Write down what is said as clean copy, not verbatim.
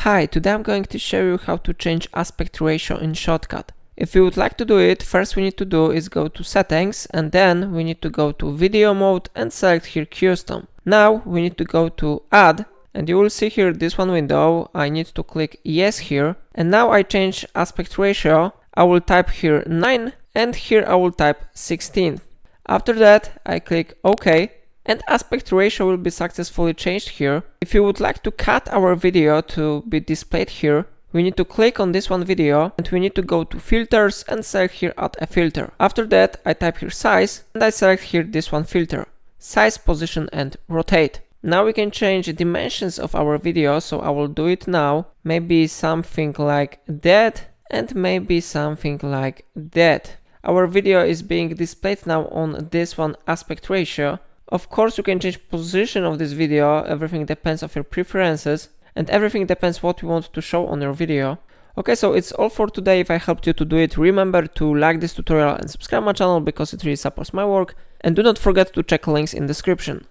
Hi, today I'm going to show you how to change aspect ratio in Shotcut. If you would like to do it, first we need to do is go to settings and then we need to go to video mode and select here custom. Now we need to go to add and you will see here this one window. I need to click yes here and now I change aspect ratio. I will type here 9 and here I will type 16. After that I click OK. And aspect ratio will be successfully changed here. If you would like to cut our video to be displayed here, we need to click on this one video and we need to go to filters and select here add a filter. After that I type here size and I select here this one filter. Size, position and rotate. Now we can change the dimensions of our video, so I will do it now. Maybe something like that and maybe something like that. Our video is being displayed now on this one aspect ratio. Of course, you can change position of this video, everything depends on your preferences and everything depends what you want to show on your video. Okay, so it's all for today. If I helped you to do it, remember to like this tutorial and subscribe my channel because it really supports my work. And do not forget to check links in description.